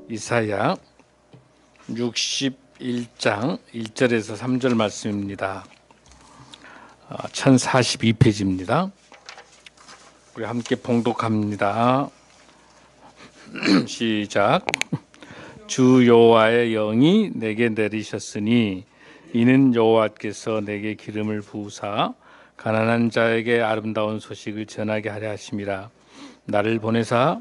이사야 61장 1절에서 3절 말씀입니다. 1042페이지입니다. 우리 함께 봉독합니다. 시작. 주 여호와의 영이 내게 내리셨으니 이는 여호와께서 내게 기름을 부으사 가난한 자에게 아름다운 소식을 전하게 하려 하심이라. 나를 보내사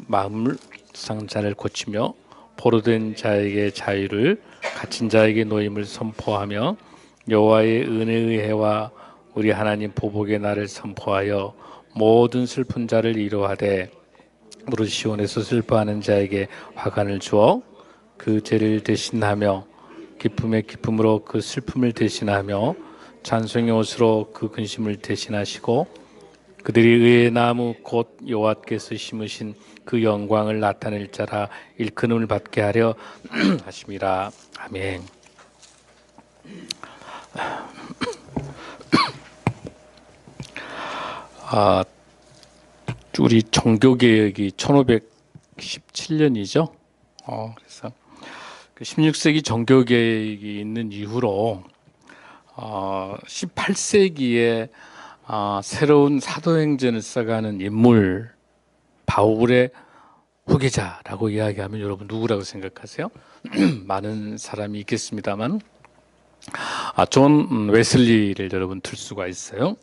마음을 상자를 고치며 포로된 자에게 자유를, 갇힌 자에게 노임을 선포하며 여호와의 은혜의 해와 우리 하나님 보복의 날을 선포하여 모든 슬픈 자를 위로하되 무릇 시온에서 슬퍼하는 자에게 화관을 주어 그 죄를 대신하며 기쁨의 기쁨으로 그 슬픔을 대신하며 찬송의 옷으로 그 근심을 대신하시고 그들이 의의 나무 곧 여호와께서 심으신 그 영광을 나타낼 자라 일컬음을 받게 하려 하심이라. 아멘. 우리 종교개혁이 1517년이죠. 그래서 16세기 종교개혁이 있는 이후로 18세기에 새로운 사도행전을 써가는 인물 바울의 후계자라고 이야기하면 여러분 누구라고 생각하세요? 많은 사람이 있겠습니다만 존 웨슬리를 여러분 들 수가 있어요.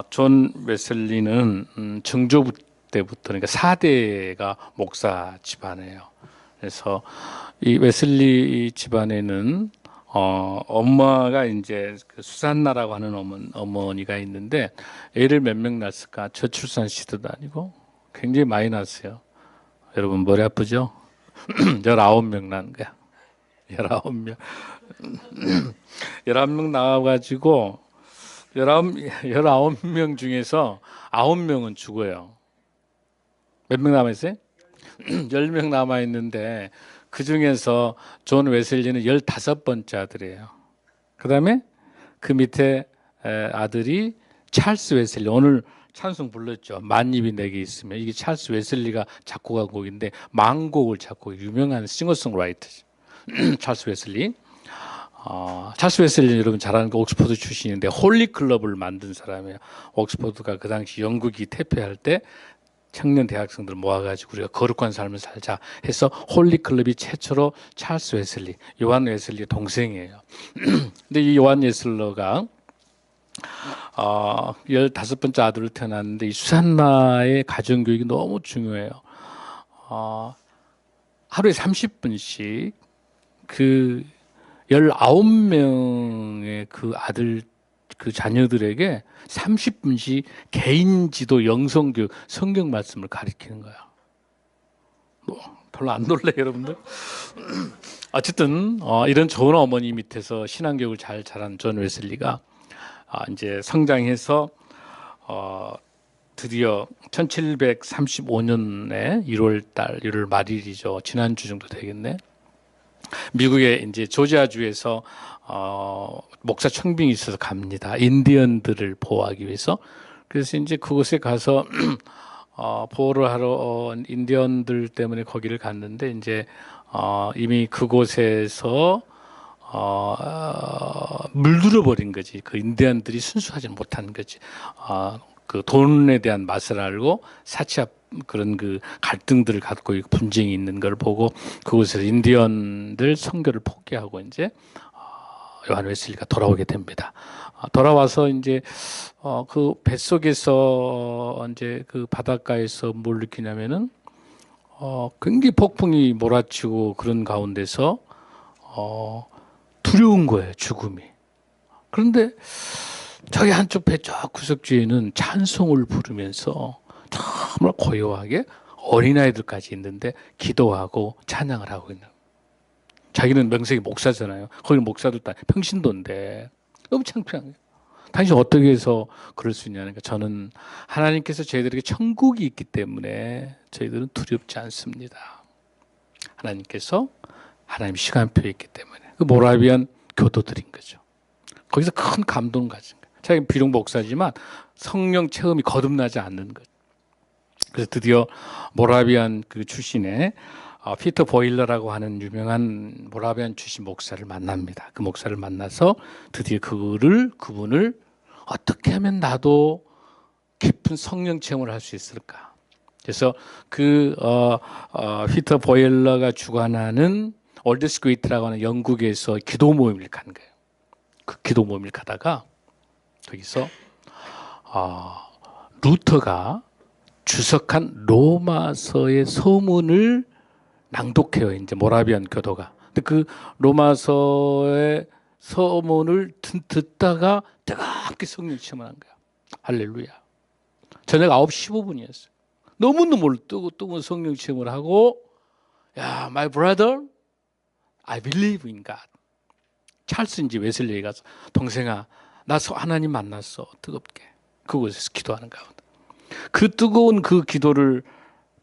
존 웨슬리는 증조 때부터 그러니까 4대가 목사 집안이에요. 그래서 이 웨슬리 집안에는 엄마가 이제 그 수산나라고 하는 어머니가 있는데 애를 몇 명 낳았을까? 저출산 시대도 아니고 굉장히 많이 낳았어요. 여러분 머리 아프죠? 19명 낳은 거야. 19명. 19명 낳아가지고 19명 중에서 9명은 죽어요. 몇 명 남아있어요? 10명 남아있는데 그 중에서 존 웨슬리는 15번째 아들이에요. 그 다음에 그 밑에 아들이 찰스 웨슬리. 오늘 찬송 불렀죠. 만입이 내게 있으면. 이게 찰스 웨슬리가 작곡한 곡인데 만곡을 작곡 유명한 싱어송라이터죠. 찰스 웨슬리. 찰스 웨슬리 여러분 잘 아는 거 옥스퍼드 출신인데 홀리 클럽을 만든 사람이에요. 옥스퍼드가 그 당시 영국이 퇴폐할 때 청년 대학생들 모아가지고 우리가 거룩한 삶을 살자 해서 홀리 클럽이 최초로 찰스 웨슬리, 요한 웨슬리 동생이에요. 근데 이 요한 웨슬러가 15번째 아들을 태어났는데 이 수산나의 가정교육이 너무 중요해요. 하루에 30분씩 그 19명의 그 아들 그 자녀들에게 30분씩 개인 지도 영성교육 성경 말씀을 가르치는 거야. 별로 안 놀래 여러분들? 어쨌든 이런 좋은 어머니 밑에서 신앙교육을 잘 자란 존 웨슬리가 이제 성장해서 드디어 1735년에 1월 말일이죠. 지난주 정도 되겠네. 미국의 이제 조지아주에서 목사 청빙이 있어서 갑니다. 인디언들을 보호하기 위해서. 그래서 이제 그곳에 가서 보호를 하러 인디언들 때문에 거기를 갔는데 이제 이미 그곳에서 물들어 버린 거지. 그 인디언들이 순수하지 못한 거지. 그 돈에 대한 맛을 알고 사치와 그런 그 갈등들을 갖고 있고 분쟁이 있는 걸 보고 그곳에서 인디언들 선교를 포기하고 이제 요한 웨슬리가 돌아오게 됩니다. 돌아와서 이제 그 뱃속에서 이제 그 바닷가에서 뭘 느끼냐면은 굉장히 폭풍이 몰아치고 그런 가운데서 두려운 거예요, 죽음이. 그런데 저기 한쪽 배 저 구석지에는 찬송을 부르면서 정말 고요하게 어린아이들까지 있는데 기도하고 찬양을 하고 있는. 자기는 명색이 목사잖아요. 거기는 목사도 다 평신도인데 너무 창피한 거예요. 당신 어떻게 해서 그럴 수 있냐니까 저는 하나님께서 저희들에게 천국이 있기 때문에 저희들은 두렵지 않습니다. 하나님께서 하나님 시간표에 있기 때문에 그 모라비안 교도들인 거죠. 거기서 큰 감동을 가진 거예요. 자기는 비록 목사지만 성령 체험이 거듭나지 않는 거죠. 그래서 드디어 모라비안 그 출신의 피터 보일러라고 하는 유명한 모라비안 출신 목사를 만납니다. 그 목사를 만나서 드디어 그분을 어떻게 하면 나도 깊은 성령 체험을 할 수 있을까? 그래서 피터 보일러가 주관하는 올드스 그레이트라고 하는 영국에서 기도 모임을 간 거예요. 그 기도 모임을 가다가 거기서 루터가 주석한 로마서의 서문을 낭독해요. 이제 모라비안 교도가. 근데 그 로마서의 서문을 듣다가 뜨겁게 성령 체험을 한 거야. 할렐루야. 저녁 9시 15분이었어요. 너무너무 뜨거운 성령 체험을 하고, 야, my brother, I believe in God. 찰스인지 웨슬리에 가서, 동생아, 나 하나님 만났어. 뜨겁게. 그곳에서 기도하는 가운데. 그 뜨거운 그 기도를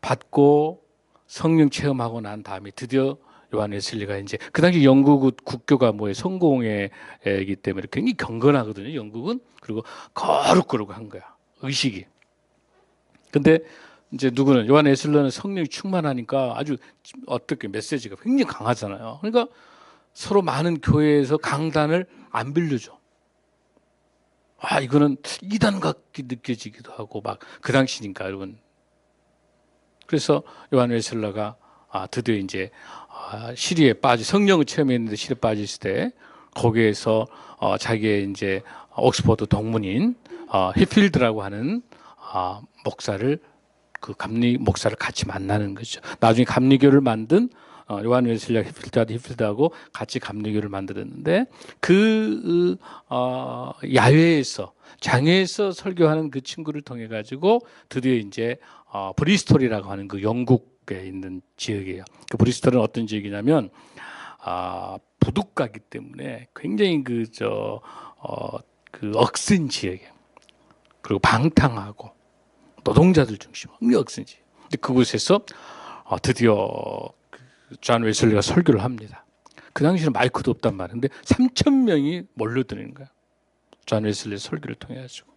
받고 성령 체험하고 난 다음에 드디어 요한 웨슬리가 이제 그 당시 영국 국교가 성공회이기 때문에 굉장히 경건하거든요. 영국은. 그리고 거룩거룩 한 거야. 의식이. 근데 이제 누구는 요한 웨슬리는 성령이 충만하니까 아주 어떻게 메시지가 굉장히 강하잖아요. 그러니까 서로 많은 교회에서 강단을 안 빌려줘. 이거는 이단 같게 느껴지기도 하고 막 그 당시니까 여러분. 그래서 요한 웨슬러가 드디어 이제 시리에 성령을 체험했는데 시리에 빠졌을 때 거기에서 자기의 이제 옥스퍼드 동문인 히필드라고 하는 목사를 그 감리 목사를 같이 만나는 거죠. 나중에 감리교를 만든 요한 웨슬리가 히필드하고 같이 감리교를 만들었는데 그 야외에서 장애에서 설교하는 그 친구를 통해 가지고 드디어 이제 브리스톨이라고 하는 그 영국에 있는 지역이에요. 그 브리스톨은 어떤 지역이냐면 부둣가기 때문에 굉장히 그 억센 지역이에요. 그리고 방탕하고 노동자들 중심으로 억센 지역. 근데 그곳에서 드디어 존 웨슬리가 설교를 합니다. 그 당시에는 마이크도 없단 말이에요. 근데 3,000명이 몰려드는 거예요. 존 웨슬리의 설교를 통해 가지고.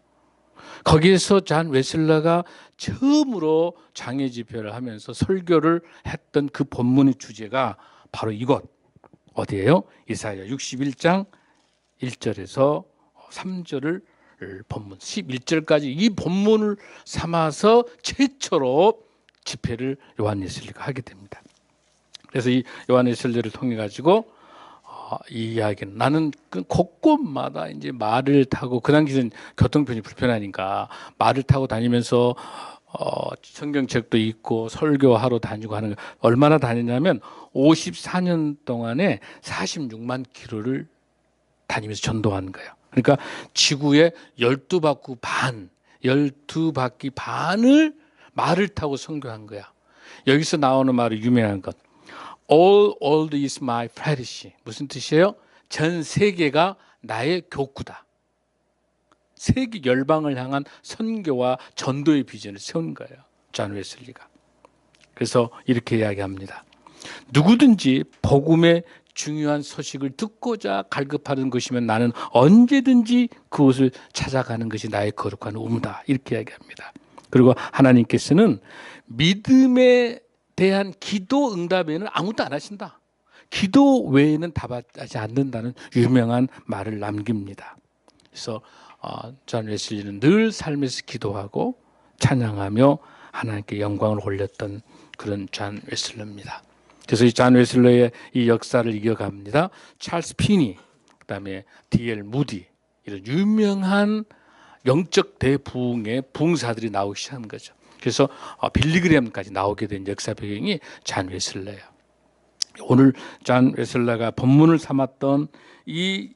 거기에서 존 웨슬리가 처음으로 장애 집회를 하면서 설교를 했던 그 본문의 주제가 바로 이것. 어디예요? 이사야 61장 1절에서 3절을 본문 11절까지 이 본문을 삼아서 최초로 집회를 요한 웨슬리가 하게 됩니다. 그래서 이 요한 웨슬리를 통해 가지고 이 이야기는 나는 그 곳곳마다 이제 말을 타고 그 당시에는 교통편이 불편하니까 말을 타고 다니면서 성경책도 읽고 설교하러 다니고 하는 거 얼마나 다녔냐면 54년 동안에 46만 킬로를 다니면서 전도한 거예요. 그러니까 지구의 12바퀴 반을 말을 타고 선교한 거야. 여기서 나오는 말이 유명한 것. All world is my parish. 무슨 뜻이에요? 전 세계가 나의 교구다. 세계 열방을 향한 선교와 전도의 비전을 세운 거예요. 존 웨슬리가. 그래서 이렇게 이야기합니다. 누구든지 복음의 중요한 소식을 듣고자 갈급하는 것이면 나는 언제든지 그곳을 찾아가는 것이 나의 거룩한 의무다. 이렇게 이야기합니다. 그리고 하나님께서는 믿음에 대한 기도 응답에는 아무것도 안 하신다. 기도 외에는 답하지 않는다는 유명한 말을 남깁니다. 그래서 존 웨슬리는 늘 삶에서 기도하고 찬양하며 하나님께 영광을 올렸던 그런 존 웨슬리입니다. 그래서 이 존 웨슬리의 이 역사를 이어갑니다. 찰스 피니, 그다음에 D.L. 무디 이런 유명한 영적 대부흥의 부흥사들이 나오기 시작한 거죠. 그래서 빌리그램까지 나오게 된 역사 배경이 존 웨슬리예요. 오늘 존 웨슬리가 본문을 삼았던 이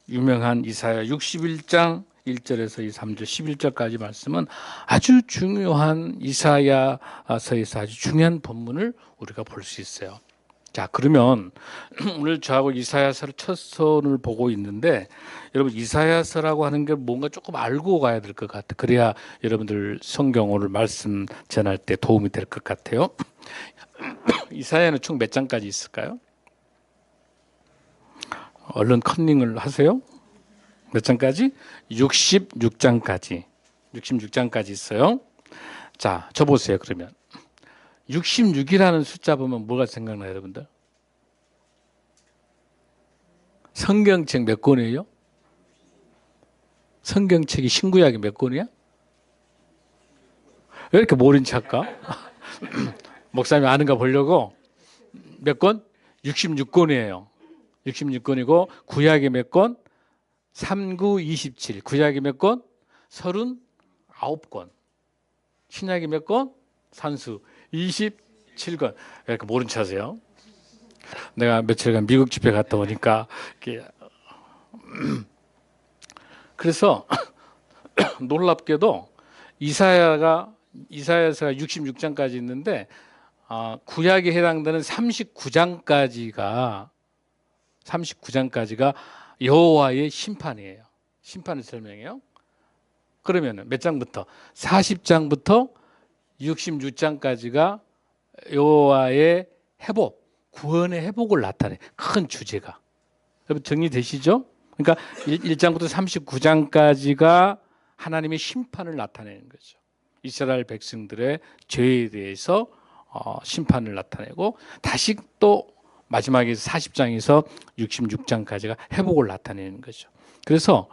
유명한 이사야 61장 1절에서 3절 11절까지 말씀은 아주 중요한 이사야서에서 아주 중요한 본문을 우리가 볼 수 있어요. 자, 그러면 오늘 저하고 이사야서를 첫 손을 보고 있는데 여러분 이사야서라고 하는 게 뭔가 조금 알고 가야 될 것 같아요. 그래야 여러분들 성경 오늘 말씀 전할 때 도움이 될 것 같아요. 이사야는 총 몇 장까지 있을까요? 얼른 컨닝을 하세요. 몇 장까지? 66장까지. 66장까지 있어요. 자, 저 보세요. 그러면 66이라는 숫자 보면 뭐가 생각나요, 여러분들? 성경책 몇 권이에요? 성경책이 신구약이 몇 권이야? 왜 이렇게 모른 척할까? 목사님이 아는가 보려고. 몇 권? 66권이에요. 66권이고 구약이 몇 권? 3, 9, 27. 구약이 몇 권? 39권. 신약이 몇 권? 산수 27권. 왜 이렇게 모른 척 하세요? 내가 며칠간 미국 집회 갔다 오니까 그래서 놀랍게도 이사야서가 66장까지 있는데 구약에 해당되는 39장까지가 여호와의 심판이에요. 심판을 설명해요. 그러면 몇 장부터? 40장부터 66장까지가 여호와의 회복, 구원의 회복을 나타내. 큰 주제가. 여러분 정리되시죠? 그러니까 1장부터 39장까지가 하나님의 심판을 나타내는 거죠. 이스라엘 백성들의 죄에 대해서 심판을 나타내고 다시 또 마지막에 40장에서 66장까지가 회복을 나타내는 거죠. 그래서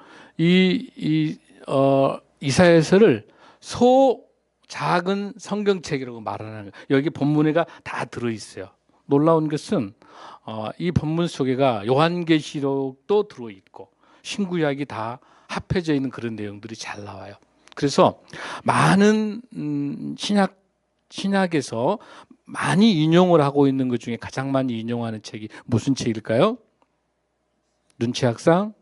이사야서를 작은 성경책이라고 말하는 거예요. 여기 본문에가 다 들어있어요. 놀라운 것은 이 본문 속에가 요한계시록도 들어있고 신구약이 다 합해져 있는 그런 내용들이 잘 나와요. 그래서 많은 신약에서 많이 인용을 하고 있는 것 중에 가장 많이 인용하는 책이 무슨 책일까요? 눈치학상?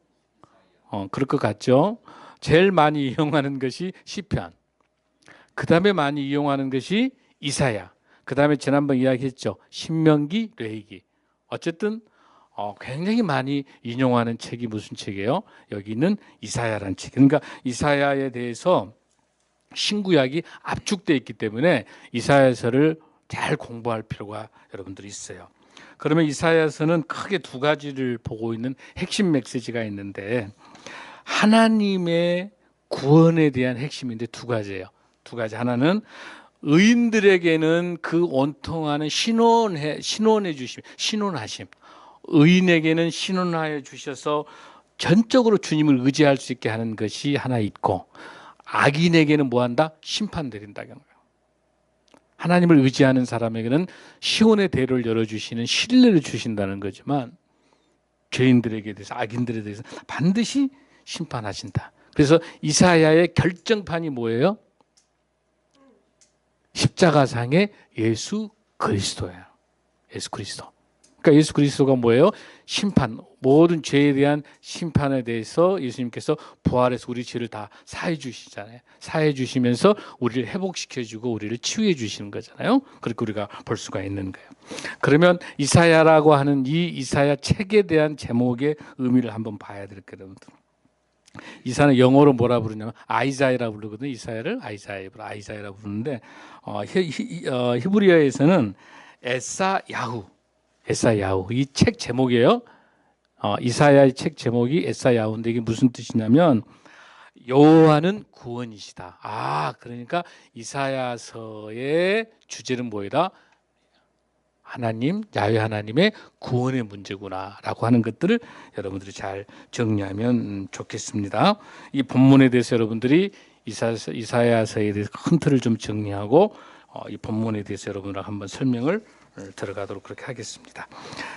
그럴 것 같죠? 제일 많이 이용하는 것이 시편. 그 다음에 많이 이용하는 것이 이사야. 그 다음에 지난번 이야기했죠. 신명기, 레위기. 어쨌든 굉장히 많이 인용하는 책이 무슨 책이에요? 여기는 이사야라는 책. 그러니까 이사야에 대해서 신구약이 압축되어 있기 때문에 이사야서를 잘 공부할 필요가 여러분들이 있어요. 그러면 이사야서는 크게 두 가지를 보고 있는 핵심 메시지가 있는데 하나님의 구원에 대한 핵심인데 두 가지예요. 두 가지. 하나는 의인들에게는 그 원통하는 신원해 주심, 신원하심. 의인에게는 신원하여 주셔서 전적으로 주님을 의지할 수 있게 하는 것이 하나 있고 악인에게는 뭐한다? 심판 내린다는 거예요. 하나님을 의지하는 사람에게는 시온의 대로를 열어주시는 신뢰를 주신다는 거지만 죄인들에게 대해서 악인들에 대해서 반드시 심판하신다. 그래서 이사야의 결정판이 뭐예요? 십자가상의 예수 그리스도예요. 예수 그리스도. 그러니까 예수 그리스도가 뭐예요? 심판, 모든 죄에 대한 심판에 대해서 예수님께서 부활해서 우리 죄를 다 사해 주시잖아요. 사해 주시면서 우리를 회복시켜 주고 우리를 치유해 주시는 거잖아요. 그렇게 우리가 볼 수가 있는 거예요. 그러면 이사야라고 하는 이 이사야 책에 대한 제목의 의미를 한번 봐야 될 거예요. 이사는 영어로 뭐라 부르냐면 아이자야라 부르거든요. 이사야를 아이자야라 부르는데 히브리어에서는 에사야후 이 책 제목이에요. 이사야의 책 제목이 에사야후인데 이게 무슨 뜻이냐면 여호와는 구원이시다. 그러니까 이사야서의 주제는 뭐이다? 하나님, 야훼 하나님의 구원의 문제구나라고 하는 것들을 여러분들이 잘 정리하면 좋겠습니다. 이 본문에 대해서 여러분들이 이사야서에 대해서 큰 틀을 좀 정리하고 이 본문에 대해서 여러분들 한번 설명을 들어가도록 그렇게 하겠습니다.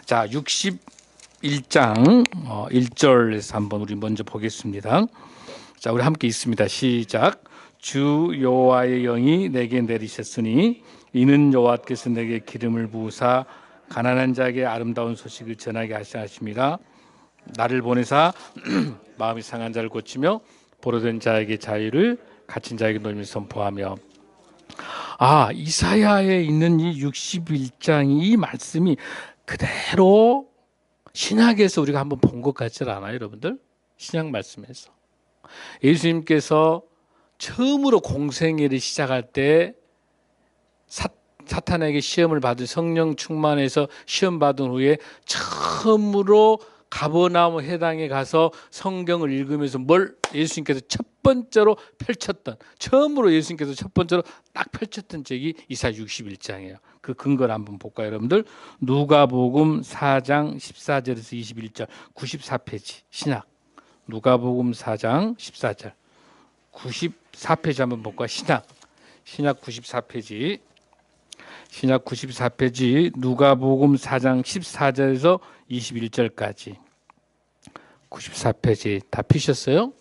자, 61장 1절에서 한번 우리 먼저 보겠습니다. 자, 우리 함께 읽습니다. 시작. 주 여호와의 영이 내게 내리셨으니 이는 여호와께서 내게 기름을 부으사 가난한 자에게 아름다운 소식을 전하게 하심이라. 나를 보내사 마음이 상한 자를 고치며 보로된 자에게 자유를 갇힌 자에게 놀림을 선포하며. 이사야에 있는 이 61장이 이 말씀이 그대로 신약에서 우리가 한번 본 것 같지 않아요, 여러분들? 신약 말씀에서 예수님께서 처음으로 공생애를 시작할 때 사탄에게 시험을 받은 성령 충만해서 시험 받은 후에 처음으로 가버나움 회당에 가서 성경을 읽으면서 뭘 예수님께서 첫 번째로 펼쳤던, 처음으로 예수님께서 첫 번째로 딱 펼쳤던 책이 이사야 61장이에요. 그 근거를 한번 볼까요, 여러분들? 누가복음 4장 14절에서 21절, 94페이지 신약. 누가복음 4장 14절, 94페이지 한번 볼까요? 신약 94페이지. 신약 94페이지 누가복음 4장 14절에서 21절까지. 94페이지 다 피셨어요?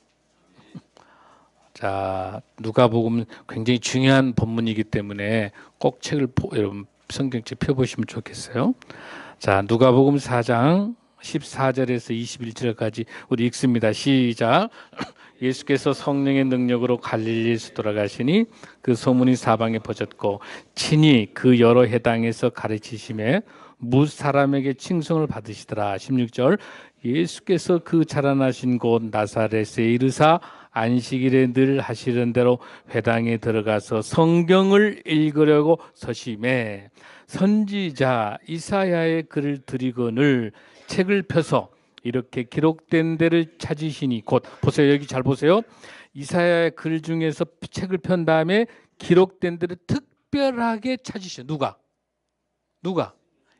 자, 누가복음 굉장히 중요한 본문이기 때문에 꼭 책을 여러분 성경책 펴보시면 좋겠어요. 자, 누가복음 4장 14절에서 21절까지 우리 읽습니다. 시작. 예수께서 성령의 능력으로 갈릴리에서 돌아가시니 그 소문이 사방에 퍼졌고 친히 그 여러 해당에서 가르치심에 무 사람에게 칭송을 받으시더라. 16절. 예수께서 그 자라나신 곳 나사렛에 이르사 안식일에 늘 하시던 대로 회당에 들어가서 성경을 읽으려고 서심해 선지자 이사야의 글을 들이거늘 책을 펴서 이렇게 기록된 데를 찾으시니 곧 보세요. 여기 잘 보세요. 이사야의 글 중에서 책을 편 다음에 기록된 데를 특별하게 찾으셔. 누가?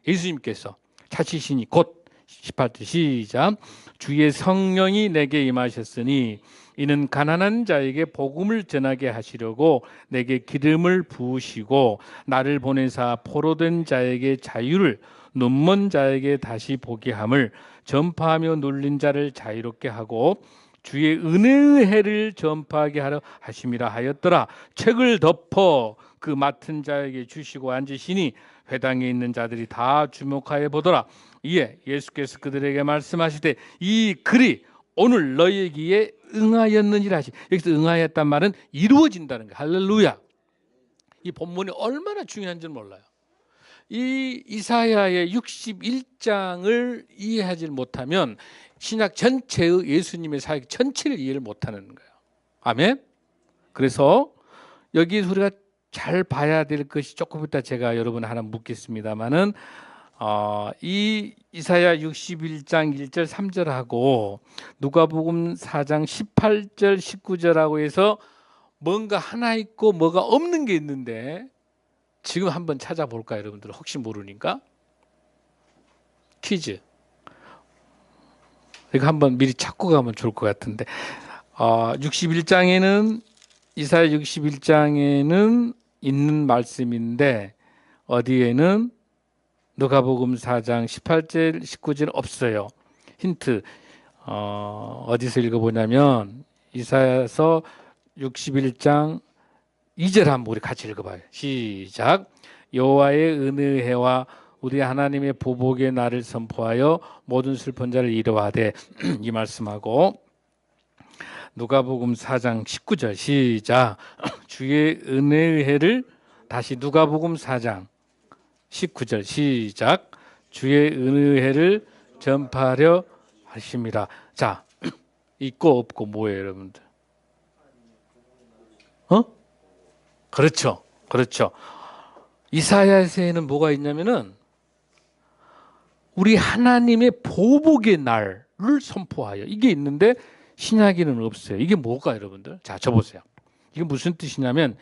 예수님께서 찾으시니 곧 18절 시작. 주의 성령이 내게 임하셨으니 이는 가난한 자에게 복음을 전하게 하시려고 내게 기름을 부으시고 나를 보내사 포로된 자에게 자유를 눈먼 자에게 다시 보게 함을 전파하며 눌린 자를 자유롭게 하고 주의 은혜의 해를 전파하게 하려 하심이라 하였더라. 책을 덮어 그 맡은 자에게 주시고 앉으시니 회당에 있는 자들이 다 주목하여 보더라. 이에 예수께서 그들에게 말씀하시되 이 글이 오늘 너희에게 응하였느니라 하시. 여기서 응하였단 말은 이루어진다는 거예요. 할렐루야. 이 본문이 얼마나 중요한지 몰라요. 이 이사야의 61장을 이해하지 못하면 신약 전체의 예수님의 사역 전체를 이해를 못하는 거예요. 아멘. 그래서 여기 우리가 잘 봐야 될 것이 조금 이따 제가 여러분 하나 묻겠습니다만은 이 이사야 61장 1절 3절하고 누가복음 4장 18절 19절하고 해서 뭔가 하나 있고 뭐가 없는 게 있는데 지금 한번 찾아볼까요, 여러분들? 혹시 모르니까 퀴즈. 이거 한번 미리 찾고 가면 좋을 것 같은데 61장에는 이사야 61장에는 있는 말씀인데 어디에는 누가복음 4장 18절 19절 없어요. 힌트 어디서 읽어보냐면 이사야서 61장 2절 한번 우리 같이 읽어봐요. 시작. 여호와의 은혜와 우리 하나님의 보복의 날을 선포하여 모든 슬픈 자를 이루하되 이 말씀하고 누가복음 4장 19절 시작. 주의 은혜의 해를 다시 누가복음 4장 19절 시작. 주의 은혜의 해를 전파하려 하심이라. 자, 있고 없고 뭐예요, 여러분들? 그렇죠. 이사야서에는 뭐가 있냐면은 우리 하나님의 보복의 날을 선포하여 이게 있는데 신약에는 없어요. 이게 뭐가 여러분들? 자, 저 보세요. 이게 무슨 뜻이냐면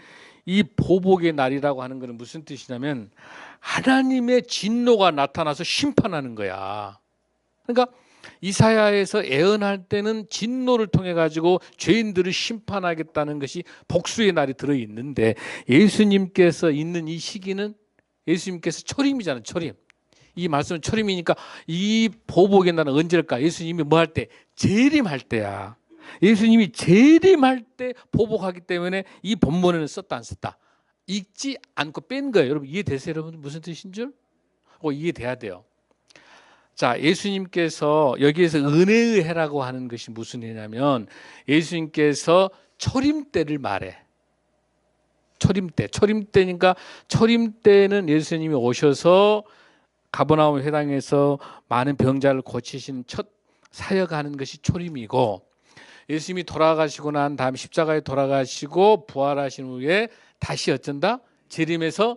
이 보복의 날이라고 하는 것은 무슨 뜻이냐면 하나님의 진노가 나타나서 심판하는 거야. 그러니까 이사야에서 예언할 때는 진노를 통해 가지고 죄인들을 심판하겠다는 것이 복수의 날이 들어 있는데 예수님께서 있는 이 시기는 예수님께서 초림이잖아요. 초림. 이 말씀은 초림이니까 이 보복의 날은 언제일까? 예수님이 뭐 할 때? 재림할 때야. 예수님이 재림할 때 보복하기 때문에 이 본문에는 썼다 안 썼다? 읽지 않고 뺀 거예요. 여러분 이해되세요? 여러분 무슨 뜻인 줄? 이해돼야 돼요. 자, 예수님께서 여기에서 은혜의 해라고 하는 것이 무슨 해냐면 예수님께서 초림 때를 말해. 초림때니까 초림때는 예수님이 오셔서 가버나움 회당에서 많은 병자를 고치신 첫 사역하는 것이 초림이고 예수님이 돌아가시고 난 다음 십자가에 돌아가시고 부활하신 후에 다시 어쩐다? 재림해서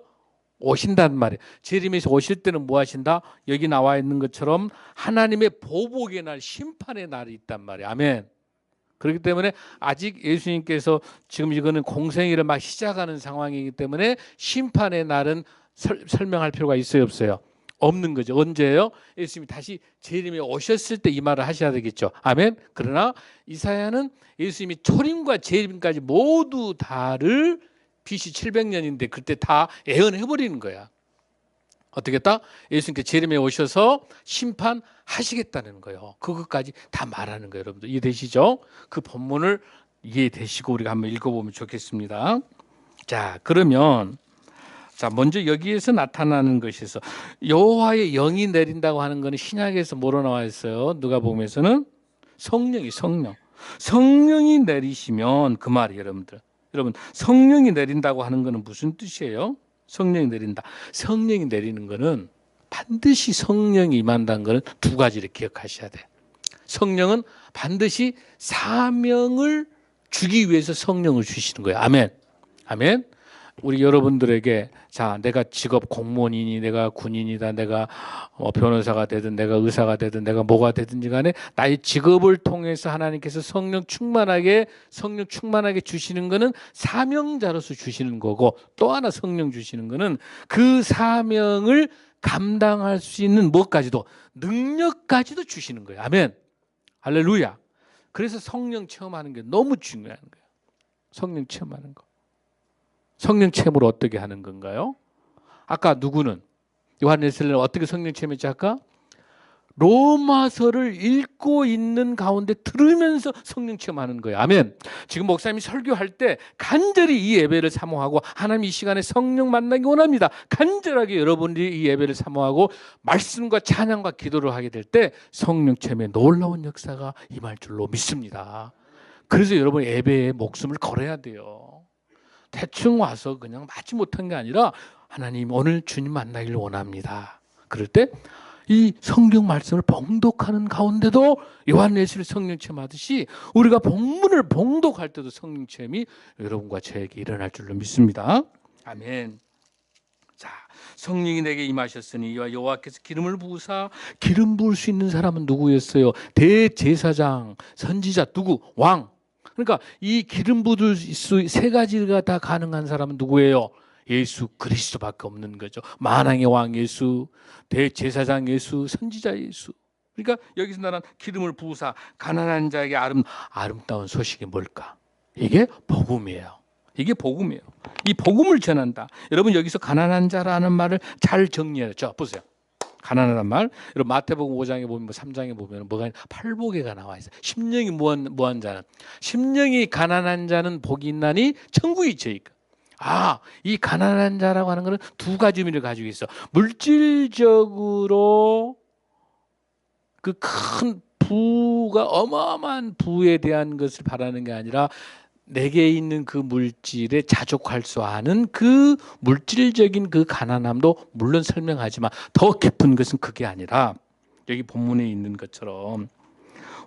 오신다는 말이에요. 재림에서 오실 때는 뭐 하신다? 여기 나와 있는 것처럼 하나님의 보복의 날, 심판의 날이 있단 말이에요. 아멘. 그렇기 때문에 아직 예수님께서 지금 이거는 공생애를 막 시작하는 상황이기 때문에 심판의 날은 설명할 필요가 있어요, 없어요? 없는 거죠. 언제예요? 예수님이 다시 재림에 오셨을 때 이 말을 하셔야 되겠죠. 아멘. 그러나 이사야는 예수님이 초림과 재림까지 모두 다를 BC 700년인데 그때 다 예언해버리는 거야. 어떻게 했다? 예수님께 재림에 오셔서 심판하시겠다는 거예요. 그것까지 다 말하는 거예요. 여러분들 이해되시죠? 그 본문을 이해되시고 우리가 한번 읽어보면 좋겠습니다. 자, 그러면 자, 먼저 여기에서 나타나는 것에서 여호와의 영이 내린다고 하는 것은 신약에서 뭐로 나와 있어요? 누가복음에서는 성령이 내리시면 그 말이에요, 여러분들. 여러분, 성령이 내린다고 하는 것은 무슨 뜻이에요? 성령이 내린다. 성령이 내리는 것은 반드시 성령이 임한다는 것은 두 가지를 기억하셔야 돼요. 성령은 반드시 사명을 주기 위해서 성령을 주시는 거예요. 아멘. 아멘. 우리 여러분들에게 자, 내가 직업 공무원이니 내가 군인이다, 내가 변호사가 되든 내가 의사가 되든 내가 뭐가 되든지 간에 나의 직업을 통해서 하나님께서 성령 충만하게 주시는 거는 사명자로서 주시는 거고, 또 하나 성령 주시는 거는 그 사명을 감당할 수 있는 뭐까지도, 능력까지도 주시는 거예요. 아멘. 할렐루야. 그래서 성령 체험하는 게 너무 중요한 거예요. 성령 체험하는 거. 성령 체험을 어떻게 하는 건가요? 아까 누구는 요한일서는 어떻게 성령 체험했지 아까? 로마서를 읽고 있는 가운데 들으면서 성령 체험하는 거예요. 아멘. 지금 목사님이 설교할 때 간절히 이 예배를 사모하고 하나님 이 시간에 성령 만나기 원합니다. 간절하게 여러분들이 이 예배를 사모하고 말씀과 찬양과 기도를 하게 될 때 성령 체험의 놀라운 역사가 임할 줄로 믿습니다. 그래서 여러분 예배에 목숨을 걸어야 돼요. 대충 와서 그냥 맞지 못한 게 아니라 하나님 오늘 주님 만나기를 원합니다. 그럴 때 이 성경 말씀을 봉독하는 가운데도 요한예수를 성령 체험하듯이 우리가 본문을 봉독할 때도 성령 체험이 여러분과 저에게 일어날 줄로 믿습니다. 아멘. 자, 성령이 내게 임하셨으니 여호와께서 기름을 부으사, 기름 부을 수 있는 사람은 누구였어요? 대제사장, 선지자, 누구? 왕. 그러니까 이 기름 부을 수 세 가지가 다 가능한 사람은 누구예요? 예수 그리스도밖에 없는 거죠. 만왕의 왕 예수, 대제사장 예수, 선지자 예수. 그러니까 여기서 나는 기름을 부으사 가난한 자에게 아름다운 소식이 뭘까? 이게 복음이에요. 이게 복음이에요. 이 복음을 전한다. 여러분 여기서 가난한 자라는 말을 잘 정리해요. 보세요. 가난하단 말. 여러분 마태복음 5장에 보면 3장에 보면 뭐가 팔복에가 나와 있어요. 심령이 무한 자는, 심령이 가난한 자는 복이 있나니 천국이 있으니까. 이 가난한 자라고 하는 것은 두 가지 의미를 가지고 있어. 물질적으로 그 큰 부가 어마어마한 부에 대한 것을 바라는 게 아니라 내게 있는 그 물질에 자족할 수 아는 그 물질적인 그 가난함도 물론 설명하지만 더 깊은 것은 그게 아니라 여기 본문에 있는 것처럼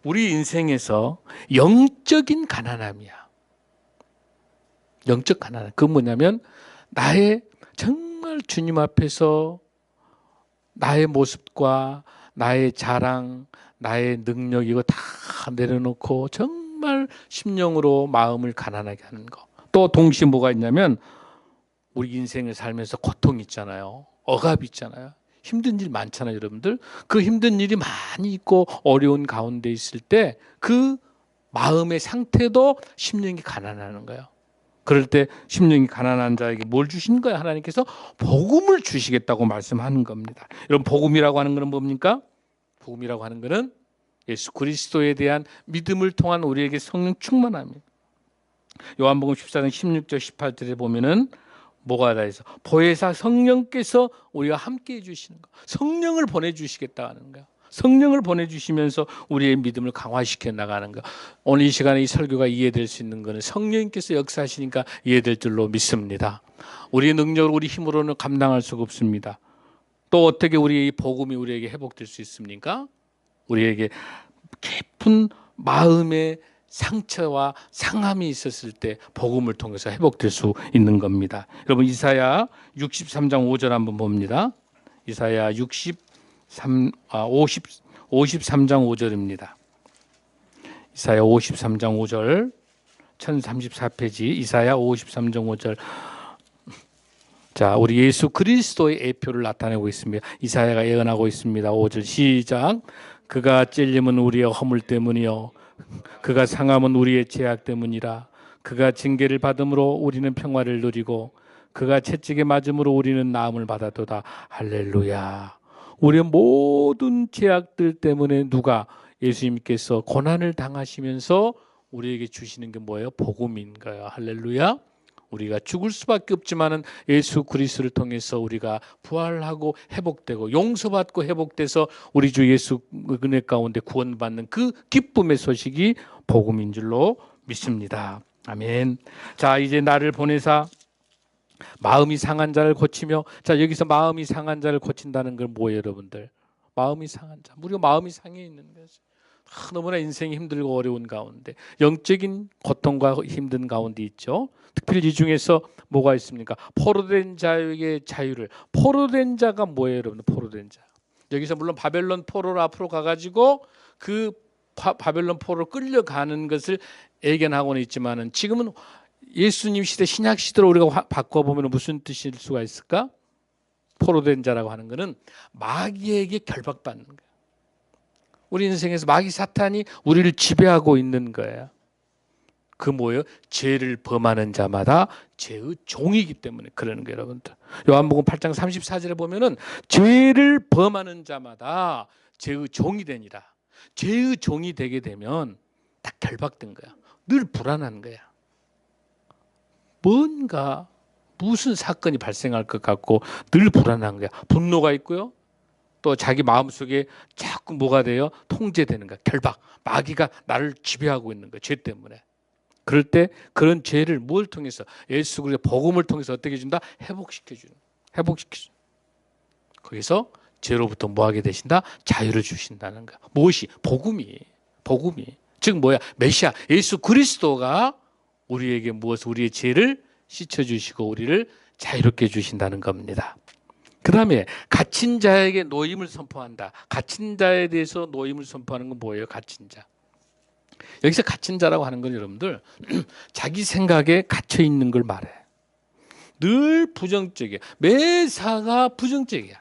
우리 인생에서 영적인 가난함이야. 영적 가난함. 그건 뭐냐면 나의 정말 주님 앞에서 나의 모습과 나의 자랑, 나의 능력 이거 다 내려놓고 정말 심령으로 마음을 가난하게 하는 거. 또 동시에 뭐가 있냐면 우리 인생을 살면서 고통 있잖아요. 억압 있잖아요. 힘든 일 많잖아요, 여러분들. 그 힘든 일이 많이 있고 어려운 가운데 있을 때 그 마음의 상태도 심령이 가난하는 거예요. 그럴 때 심령이 가난한 자에게 뭘 주신 거야? 하나님께서 복음을 주시겠다고 말씀하는 겁니다. 여러분 복음이라고 하는 것은 뭡니까? 복음이라고 하는 것은 예수 그리스도에 대한 믿음을 통한 우리에게 성령 충만함입니다. 요한복음 14장 16절 18절에 보면은 뭐가 다 해서 보혜사 성령께서 우리와 함께 해주시는 거. 성령을 보내주시겠다 하는 거야. 성령을 보내주시면서 우리의 믿음을 강화시켜 나가는 거. 오늘 이 시간에 이 설교가 이해될 수 있는 것은 성령님께서 역사하시니까 이해될 줄로 믿습니다. 우리의 능력으로 우리 힘으로는 감당할 수가 없습니다. 또 어떻게 우리의 이 복음이 우리에게 회복될 수 있습니까? 우리에게 깊은 마음의 상처와 상함이 있었을 때 복음을 통해서 회복될 수 있는 겁니다. 여러분 이사야 63장 5절 한번 봅니다. 이사야 53장 5절입니다. 이사야 53장 5절 1034페이지 이사야 53장 5절. 자, 우리 예수 그리스도의 예표를 나타내고 있습니다. 이사야가 예언하고 있습니다. 5절 시작. 그가 찔림은 우리의 허물 때문이요 그가 상함은 우리의 죄악 때문이라. 그가 징계를 받음으로 우리는 평화를 누리고 그가 채찍에 맞음으로 우리는 나음을 받았도다. 할렐루야. 우리의 모든 죄악들 때문에 누가 예수님께서 고난을 당하시면서 우리에게 주시는 게 뭐예요? 복음인가요? 할렐루야. 우리가 죽을 수밖에 없지만은 예수 그리스도를 통해서 우리가 부활하고 회복되고 용서받고 회복돼서 우리 주 예수 은혜 가운데 구원받는 그 기쁨의 소식이 복음인 줄로 믿습니다. 아멘. 자, 이제 나를 보내사 마음이 상한 자를 고치며. 자, 여기서 마음이 상한 자를 고친다는 건 뭐예요, 여러분들? 마음이 상한 자. 우리가 마음이 상해 있는 거죠. 너무나 인생이 힘들고 어려운 가운데 영적인 고통과 힘든 가운데 있죠. 특별히 이 중에서 뭐가 있습니까? 포로된 자에게 자유를. 포로된 자가 뭐예요, 여러분? 포로된 자. 여기서 물론 바벨론 포로로 앞으로 가가지고 그 바벨론 포로로 끌려가는 것을 예견하고는 있지만은 지금은 예수님 시대 신약 시대로 우리가 바꿔보면 무슨 뜻일 수가 있을까? 포로된 자라고 하는 것은 마귀에게 결박받는 거예요. 우리 인생에서 마귀 사탄이 우리를 지배하고 있는 거예요. 그 뭐예요? 죄를 범하는 자마다 죄의 종이기 때문에 그러는 거예요, 여러분들. 요한복음 8장 34절에 보면은 죄를 범하는 자마다 죄의 종이 되니라. 죄의 종이 되게 되면 딱 결박된 거야. 늘 불안한 거야. 뭔가 무슨 사건이 발생할 것 같고 늘 불안한 거야. 분노가 있고요. 또 자기 마음속에 자꾸 뭐가 돼요? 통제되는 거야. 결박. 마귀가 나를 지배하고 있는 거야. 죄 때문에. 그럴 때 그런 죄를 뭘 통해서? 예수 그리스도의 복음을 통해서 어떻게 해준다? 회복시켜주는. 회복시켜주는. 거기서 죄로부터 뭐 하게 되신다? 자유를 주신다는 거야. 무엇이? 복음이. 복음이. 즉 뭐야? 메시아 예수 그리스도가 우리에게 무엇? 우리의 죄를 씻어주시고 우리를 자유롭게 해주신다는 겁니다. 그 다음에 갇힌 자에게 노임을 선포한다. 갇힌 자에 대해서 노임을 선포하는 건 뭐예요? 갇힌 자. 여기서 갇힌 자라고 하는 건 여러분들 자기 생각에 갇혀 있는 걸 말해. 늘 부정적이야. 매사가 부정적이야.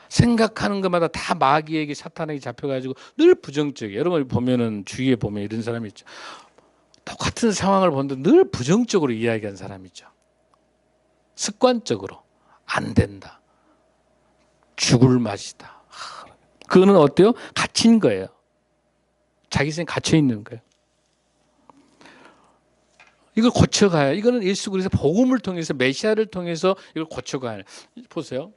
생각하는 것마다 다 마귀에게 사탄에게 잡혀가지고 늘 부정적이야. 여러분 보면은 주위에 보면 이런 사람이 있죠. 똑같은 상황을 보는데 늘 부정적으로 이야기하는 사람이 있죠. 습관적으로. 안 된다. 죽을 맛이다. 그거는 어때요? 갇힌 거예요. 자기 생에 갇혀 있는 거예요. 이걸 고쳐가야. 이거는 예수 그리스도 복음을 통해서 메시아를 통해서 이걸 고쳐가야. 보세요.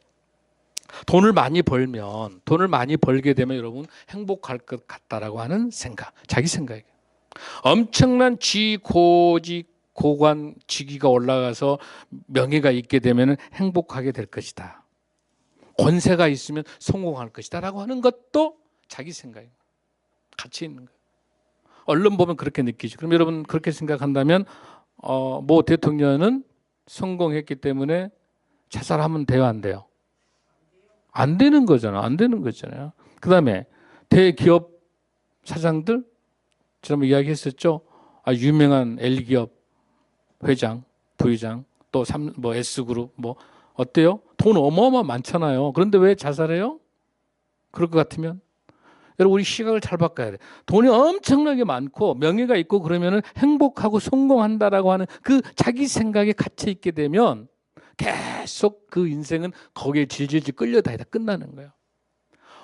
돈을 많이 벌게 되면 여러분 행복할 것 같다라고 하는 생각. 자기 생각이에요. 엄청난 고관 직위가 올라가서 명예가 있게 되면 행복하게 될 것이다. 권세가 있으면 성공할 것이다 라고 하는 것도 자기 생각이에요. 같이 있는 거예요. 언론 보면 그렇게 느끼죠. 그럼 여러분 그렇게 생각한다면 뭐 대통령은 성공했기 때문에 자살하면 돼요, 안 돼요? 안 되는 거잖아. 안 되는 거잖아요. 그 다음에 대기업 사장들 지난번에 이야기했었죠. 유명한 L기업 회장, 부회장, 또 뭐 S그룹 뭐 어때요? 돈 어마어마 많잖아요. 그런데 왜 자살해요? 그럴 것 같으면 여러분 우리 시각을 잘 바꿔야 돼. 돈이 엄청나게 많고 명예가 있고 그러면은 행복하고 성공한다라고 하는 그 자기 생각에 갇혀 있게 되면 계속 그 인생은 거기에 질질질 끌려다니다 끝나는 거예요.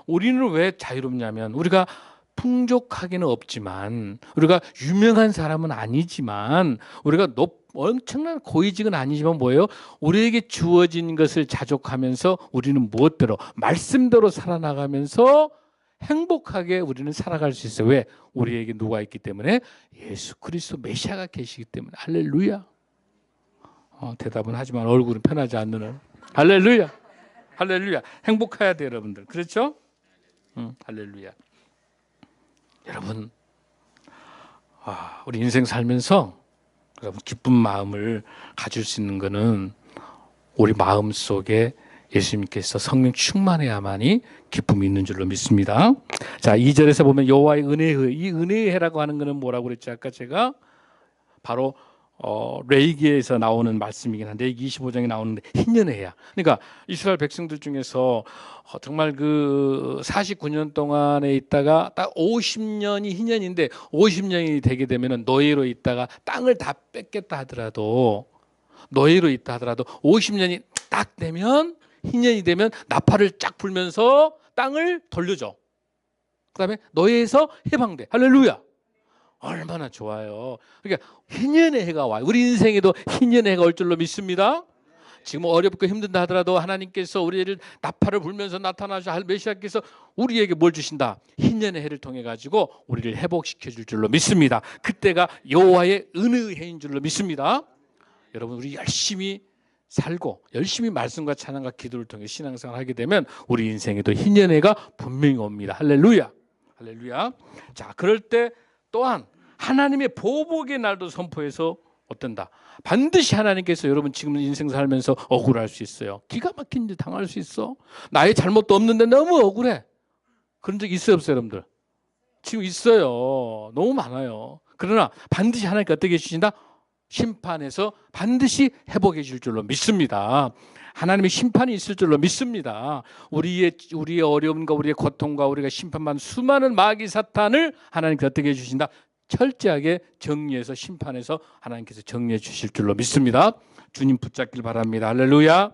우리는 왜 자유롭냐면 우리가 풍족하기는 없지만 우리가 유명한 사람은 아니지만 우리가 엄청난 고위직은 아니지만 뭐예요? 우리에게 주어진 것을 자족하면서 우리는 무엇대로 말씀대로 살아나가면서 행복하게 우리는 살아갈 수 있어요. 왜? 우리에게 누가 있기 때문에 예수 그리스도 메시아가 계시기 때문에. 할렐루야. 대답은 하지만 얼굴은 편하지 않는. 할렐루야. 할렐루야. 행복해야 돼요, 여러분들. 그렇죠? 할렐루야. 여러분 우리 인생 살면서 여러분 기쁜 마음을 가질 수 있는 거는 우리 마음 속에 예수님께서 성령 충만해야만이 기쁨이 있는 줄로 믿습니다. 자, 2절에서 보면 여호와의 은혜의, 이 은혜의 해라고 하는 것은 뭐라고 그랬지 아까 제가? 바로 레위기에서 나오는 말씀이긴 한데 레위기 25장에 나오는데 흰년의 해야. 그러니까 이스라엘 백성들 중에서 정말 그 49년 동안에 있다가 딱 50년이 흰년인데 50년이 되게 되면은 노예로 있다가 땅을 다 뺏겠다 하더라도 노예로 있다 하더라도 50년이 딱 되면 흰년이 되면 나팔을 쫙 불면서 땅을 돌려줘. 그다음에 노예에서 해방돼. 할렐루야. 얼마나 좋아요. 그러니까 흰년의 해가 와요. 우리 인생에도 흰년의 해가 올 줄로 믿습니다. 지금 어렵고 힘든다 하더라도 하나님께서 우리를 나팔을 불면서 나타나셔 메시아께서 우리에게 뭘 주신다? 흰년의 해를 통해 가지고 우리를 회복시켜 줄 줄로 믿습니다. 그때가 여호와의 은혜의 해인 줄로 믿습니다. 여러분 우리 열심히 살고 열심히 말씀과 찬양과 기도를 통해 신앙생활을 하게 되면 우리 인생에도 흰년의 해가 분명히 옵니다. 할렐루야. 할렐루야. 자, 그럴 때 또한 하나님의 보복의 날도 선포해서 어떤다? 반드시 하나님께서 여러분 지금 인생 살면서 억울할 수 있어요. 기가 막힌 일 당할 수 있어. 나의 잘못도 없는데 너무 억울해. 그런 적 있어요 없어요 여러분들? 지금 있어요. 너무 많아요. 그러나 반드시 하나님께 어떻게 해주신다? 심판에서 반드시 회복해 줄 줄로 믿습니다. 하나님의 심판이 있을 줄로 믿습니다. 우리의 어려움과 우리의 고통과 우리가 심판받는 수많은 마귀 사탄을 하나님께서 어떻게 해주신다? 철저하게 정리해서 심판해서 하나님께서 정리해 주실 줄로 믿습니다. 주님 붙잡길 바랍니다. 할렐루야.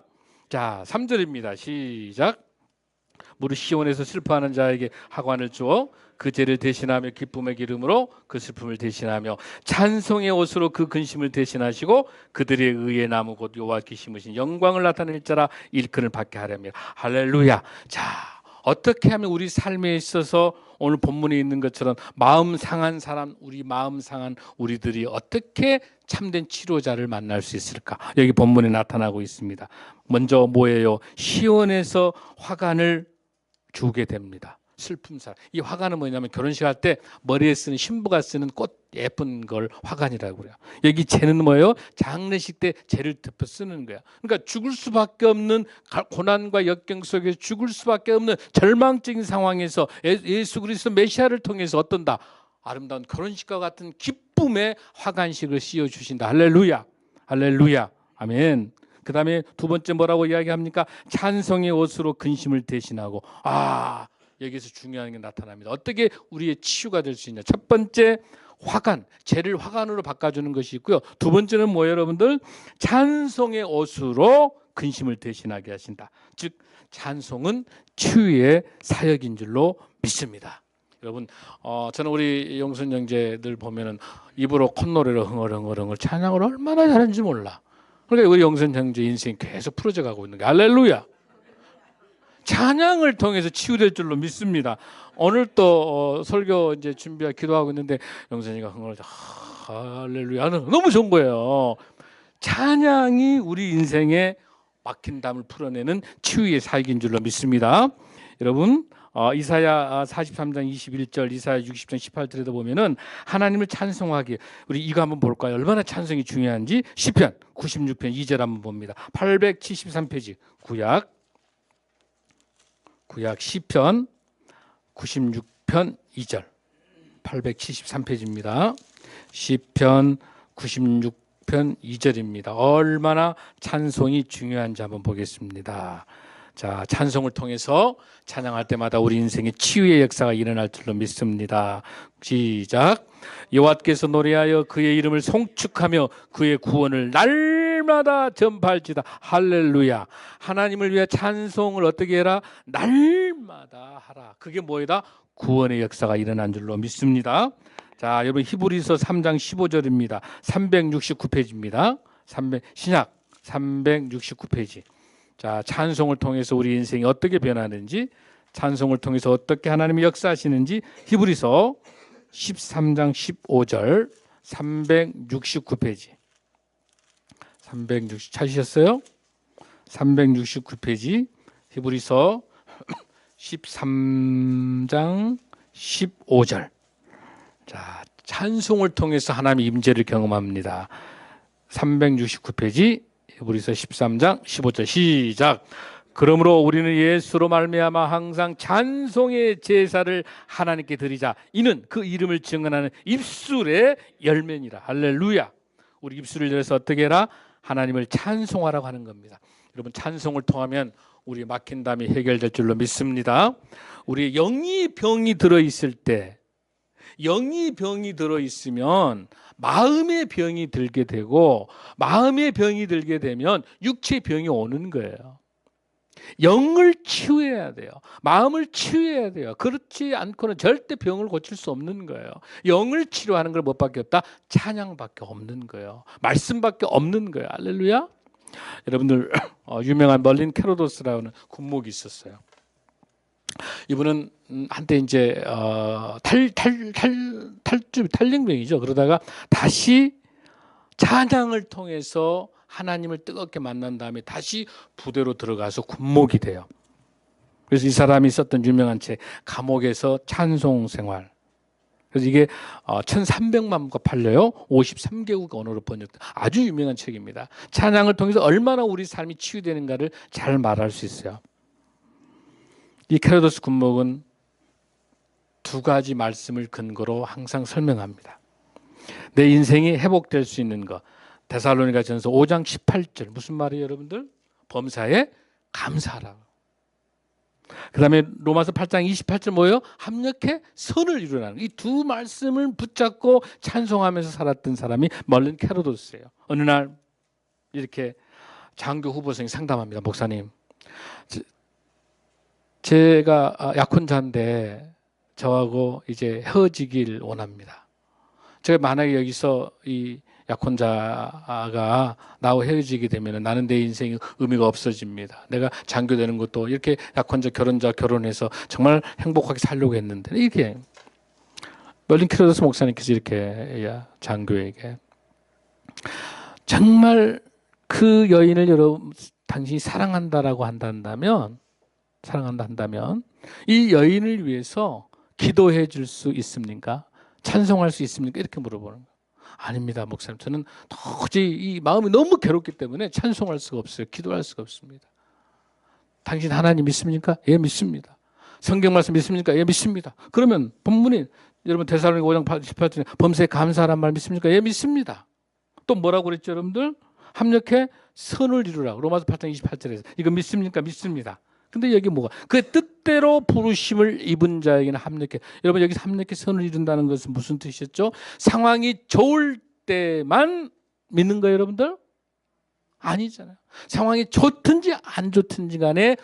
자, 3절입니다. 시작. 무릇 시온에서 슬퍼하는 자에게 하관을 주어 그 죄를 대신하며 기쁨의 기름으로 그 슬픔을 대신하며 찬송의 옷으로 그 근심을 대신하시고 그들의 의의 나무 곧 여호와께 심으신 영광을 나타낼 자라 일컬을 받게 하렵니다. 할렐루야. 자, 어떻게 하면 우리 삶에 있어서 오늘 본문에 있는 것처럼 마음 상한 사람, 우리 마음 상한 우리들이 어떻게 참된 치료자를 만날 수 있을까? 여기 본문에 나타나고 있습니다. 먼저 뭐예요? 시온에서 화관을 주게 됩니다. 슬픔살. 이 화관은 뭐냐면 결혼식 할 때 머리에 쓰는 신부가 쓰는 꽃 예쁜 걸 화관이라고 그래요. 여기 재는 뭐예요? 장례식 때 재를 덮어 쓰는 거야. 그러니까 죽을 수밖에 없는 고난과 역경 속에서 죽을 수밖에 없는 절망적인 상황에서 예수 그리스도 메시아를 통해서 어떤다? 아름다운 결혼식과 같은 기쁨의 화관식을 씌워 주신다. 할렐루야. 할렐루야. 아멘. 그 다음에 두 번째 뭐라고 이야기합니까? 찬송의 옷으로 근심을 대신하고 여기서 중요한 게 나타납니다. 어떻게 우리의 치유가 될 수 있냐? 첫 번째 화관, 죄를 화관으로 바꿔주는 것이 있고요. 두 번째는 뭐예요 여러분들? 찬송의 옷으로 근심을 대신하게 하신다. 즉 찬송은 치유의 사역인 줄로 믿습니다. 여러분 저는 우리 영선 형제들 보면은 입으로 콧노래로 흥얼흥얼 찬양을 얼마나 잘하는지 몰라. 그러니까 우리 영선 형제 인생이 계속 풀어져 가고 있는 게 할렐루야. 찬양을 통해서 치유될 줄로 믿습니다. 오늘 또 설교 이제 준비하고 기도하고 있는데 영선이가 흥얼 할렐루야 너무 좋은 거예요. 찬양이 우리 인생의 막힌 담을 풀어내는 치유의 사역인 줄로 믿습니다. 여러분 이사야 43장 21절, 이사야 60장 18절에도 보면은 하나님을 찬송하기 우리 이거 한번 볼까요? 얼마나 찬송이 중요한지. 시편 96편 2절 한번 봅니다. 873페이지 구약 시편 96편 2절 873페이지입니다. 시편 96편 2절입니다. 얼마나 찬송이 중요한지 한번 보겠습니다. 자, 찬송을 통해서 찬양할 때마다 우리 인생의 치유의 역사가 일어날 줄로 믿습니다. 시작. 여호와께서 노래하여 그의 이름을 송축하며 그의 구원을 날마다 전파할지다. 할렐루야. 하나님을 위해 찬송을 어떻게 해라? 날마다 하라. 그게 뭐이다? 구원의 역사가 일어난 줄로 믿습니다. 자, 여러분 히브리서 3장 15절입니다. 369페이지입니다. 신약 369페이지. 자, 찬송을 통해서 우리 인생이 어떻게 변하는지, 찬송을 통해서 어떻게 하나님이 역사하시는지 히브리서 13장 15절 369페이지 찾으셨어요? 369페이지 히브리서 13장 15절. 자, 찬송을 통해서 하나님의 임재를 경험합니다. 369페이지 히브리서 13장 15절 시작. 그러므로 우리는 예수로 말미암아 항상 찬송의 제사를 하나님께 드리자. 이는 그 이름을 증언하는 입술의 열매니라. 할렐루야. 우리 입술을 열어서 어떻게 해라? 하나님을 찬송하라고 하는 겁니다. 여러분, 찬송을 통하면 우리 막힌 담이 해결될 줄로 믿습니다. 우리 영이 병이 들어있을 때, 영이 병이 들어있으면 마음의 병이 들게 되고, 마음의 병이 들게 되면 육체의 병이 오는 거예요. 영을 치유해야 돼요. 마음을 치유해야 돼요. 그렇지 않고는 절대 병을 고칠 수 없는 거예요. 영을 치료하는 걸 뭐밖에 없다? 찬양밖에 없는 거예요. 말씀밖에 없는 거예요. 할렐루야. 여러분들 유명한 멀린 캐로도스라는 군목이 있었어요. 이분은 한때 이제 탈령병이죠. 그러다가 다시 찬양을 통해서 하나님을 뜨겁게 만난 다음에 다시 부대로 들어가서 군목이 돼요. 그래서 이 사람이 썼던 유명한 책 감옥에서 찬송 생활. 그래서 이게 1300만 부가 팔려요. 53개국 언어로 번역된 아주 유명한 책입니다. 찬양을 통해서 얼마나 우리 삶이 치유되는가를 잘 말할 수 있어요. 이 캐로도스 군목은 두 가지 말씀을 근거로 항상 설명합니다. 내 인생이 회복될 수 있는 것. 데살로니가 전서 5장 18절 무슨 말이에요, 여러분들? 범사에 감사하라. 그 다음에 로마서 8장 28절 뭐예요? 합력해 선을 이루라는 이 두 말씀을 붙잡고 찬송하면서 살았던 사람이 멀린 캐로도스예요. 어느 날 이렇게 장교 후보생이 상담합니다. 목사님, 제가 약혼자인데 저하고 이제 헤어지길 원합니다. 제가 만약에 여기서 이 약혼자가 나하고 헤어지게 되면 나는 내 인생의 의미가 없어집니다. 내가 장교되는 것도 이렇게 약혼자 결혼해서 정말 행복하게 살려고 했는데 이렇게 멀린 캐로도스 목사님께서 이렇게 장교에게 정말 그 여인을 여러분 당신이 사랑한다라고 한다면 이 여인을 위해서 기도해 줄 수 있습니까? 찬송할 수 있습니까? 이렇게 물어보는 거예요. 아닙니다, 목사님. 저는 도저히 이 마음이 너무 괴롭기 때문에 찬송할 수가 없어요. 기도할 수가 없습니다. 당신 하나님 믿습니까? 예, 믿습니다. 성경 말씀 믿습니까? 예, 믿습니다. 그러면 본문이 여러분 데살로니가 5장 18절에 범사에 감사하란 말 믿습니까? 예, 믿습니다. 또 뭐라고 그랬죠, 여러분들? 합력해 선을 이루라. 로마서 8장 28절에서 이거 믿습니까? 믿습니다. 근데 여기 뭐가? 그 뜻대로 부르심을 입은 자에게는 합력해. 여러분 여기서 합력해 선을 이룬다는 것은 무슨 뜻이었죠? 상황이 좋을 때만 믿는 거예요, 여러분들? 아니잖아요. 상황이 좋든지 안 좋든지 간에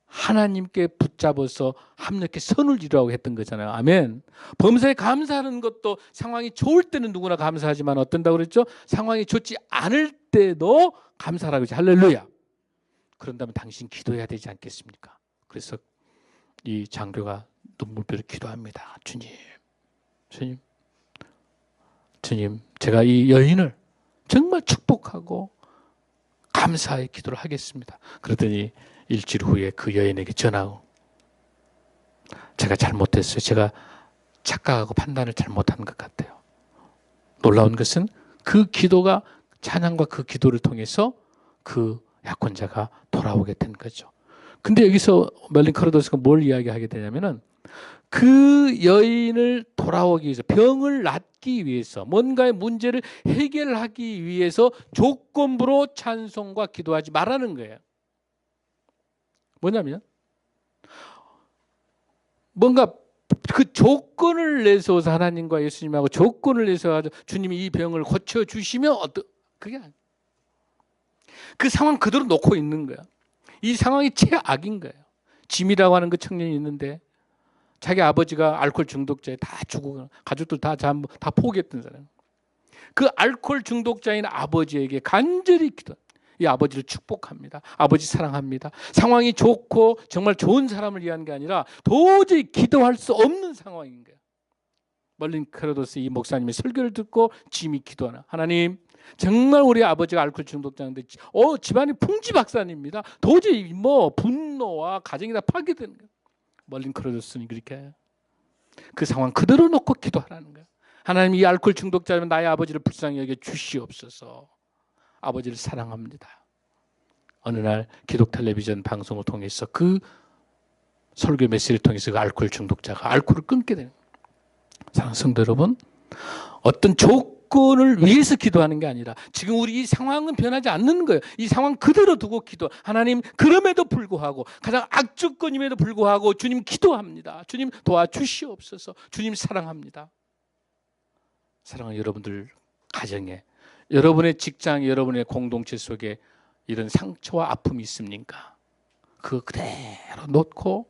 하나님께 붙잡아서 합력해 선을 이루라고 했던 거잖아요. 아멘. 범사에 감사하는 것도 상황이 좋을 때는 누구나 감사하지만 어떤다고 그랬죠? 상황이 좋지 않을 때도 감사하라고 했죠. 할렐루야. 그런다면 당신 기도해야 되지 않겠습니까? 그래서 이 장교가 눈물별로 기도합니다. 주님, 제가 이 여인을 정말 축복하고 감사의 기도를 하겠습니다. 그러더니 일주일 후에 그 여인에게 전하고 제가 잘못했어요. 제가 착각하고 판단을 잘못한 것 같아요. 놀라운 것은 그 기도가 찬양과 그 기도를 통해서 그 약혼자가 돌아오게 된 거죠. 근데 여기서 멀린 캐로도스가 뭘 이야기하게 되냐면은 그 여인을 돌아오기 위해서 병을 낫기 위해서 뭔가의 문제를 해결하기 위해서 조건부로 찬송과 기도하지 말라는 거예요. 뭐냐면 뭔가 그 조건을 내세워서 하나님과 예수님하고 조건을 내세워서 주님이 이 병을 고쳐주시면 그게 아니에요. 그 상황 그대로 놓고 있는 거야. 이 상황이 최악인 거예요. 짐이라고 하는 그 청년이 있는데 자기 아버지가 알코올 중독자에 다 죽고 가족들 다 포기했던 사람. 그 알코올 중독자인 아버지에게 간절히 기도. 이 아버지를 축복합니다. 아버지 사랑합니다. 상황이 좋고 정말 좋은 사람을 위한 게 아니라 도저히 기도할 수 없는 상황인 거예요. 멀린 캐로도스 이 목사님의 설교를 듣고 짐이 기도하나. 하나님, 정말 우리 아버지가 알코올 중독자인데 집안이 풍지박산입니다. 도저히 분노와 가정이 다 파괴되는 거예요. 멀린 캐로도스는 그렇게 해요. 그 상황 그대로 놓고 기도하라는 거예요. 하나님 이 알코올 중독자면 나의 아버지를 불쌍히 여겨 주시옵소서. 아버지를 사랑합니다. 어느 날 기독 텔레비전 방송을 통해서 그 설교 메시지를 통해서 그 알코올 중독자가 알코올을 끊게 되는 거예요. 사랑하는 성도 여러분, 어떤 조건을 위해서 기도하는 게 아니라 지금 우리 이 상황은 변하지 않는 거예요. 이 상황 그대로 두고 기도. 하나님 그럼에도 불구하고 가장 악조건임에도 불구하고 주님 기도합니다. 주님 도와주시옵소서. 주님 사랑합니다. 사랑하는 여러분들 가정에, 여러분의 직장, 여러분의 공동체 속에 이런 상처와 아픔이 있습니까? 그거 그대로 놓고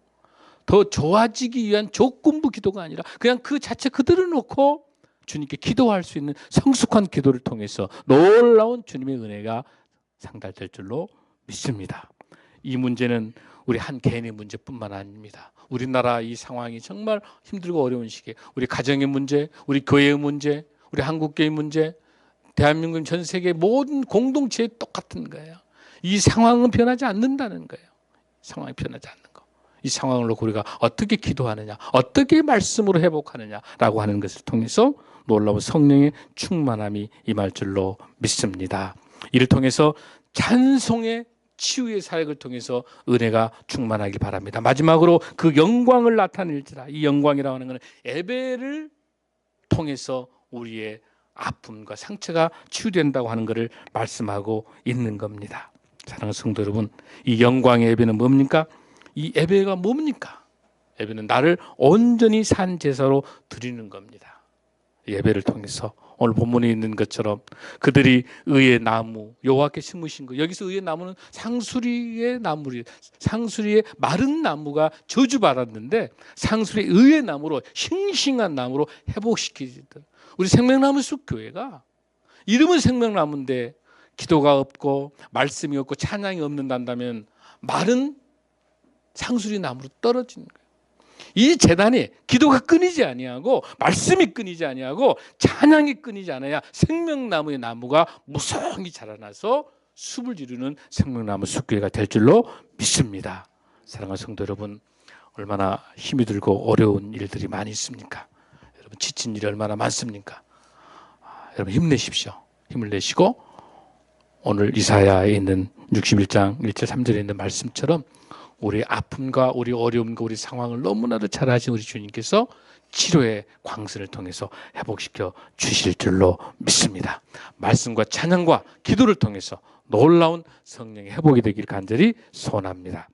더 좋아지기 위한 조건부 기도가 아니라 그냥 그 자체 그대로 놓고 주님께 기도할 수 있는 성숙한 기도를 통해서 놀라운 주님의 은혜가 상달될 줄로 믿습니다. 이 문제는 우리 한 개인의 문제뿐만 아닙니다. 우리나라 이 상황이 정말 힘들고 어려운 시기에 우리 가정의 문제, 우리 교회의 문제, 우리 한국교회의 문제, 대한민국 전 세계 모든 공동체에 똑같은 거예요. 이 상황은 변하지 않는다는 거예요. 상황이 변하지 않는 거. 이 상황을 놓고 우리가 어떻게 기도하느냐, 어떻게 말씀으로 회복하느냐라고 하는 것을 통해서 놀라운 성령의 충만함이 임할 줄로 믿습니다. 이를 통해서 찬송의 치유의 사역을 통해서 은혜가 충만하길 바랍니다. 마지막으로 그 영광을 나타낼지라. 이 영광이라고 하는 것은 예배를 통해서 우리의 아픔과 상처가 치유된다고 하는 것을 말씀하고 있는 겁니다. 사랑하는 성도 여러분, 이 영광의 예배는 뭡니까? 이 예배가 뭡니까? 예배는 나를 온전히 산 제사로 드리는 겁니다. 예배를 통해서 오늘 본문에 있는 것처럼 그들이 의의 나무, 여호와께 심으신 거. 여기서 의의 나무는 상수리의 나무리, 상수리의 마른 나무가 저주받았는데 상수리의 의의 나무로, 싱싱한 나무로 회복시키던 우리 생명나무 숲 교회가 이름은 생명나무인데 기도가 없고 말씀이 없고 찬양이 없는다면 마른 상수리 나무로 떨어지는 거예요. 이 재단이 기도가 끊이지 아니하고 말씀이 끊이지 아니하고 찬양이 끊이지 않아야 생명나무의 나무가 무성히 자라나서 숲을 이루는 생명나무 숲교회가 될 줄로 믿습니다. 사랑하는 성도 여러분, 얼마나 힘이 들고 어려운 일들이 많이 있습니까? 여러분 지친 일이 얼마나 많습니까? 여러분 힘내십시오. 힘을 내시고 오늘 이사야에 있는 61장 1절 3절에 있는 말씀처럼 우리 아픔과 우리 어려움과 우리 상황을 너무나도 잘 아신 우리 주님께서 치료의 광선을 통해서 회복시켜 주실 줄로 믿습니다. 말씀과 찬양과 기도를 통해서 놀라운 성령의 회복이 되길 간절히 소원합니다.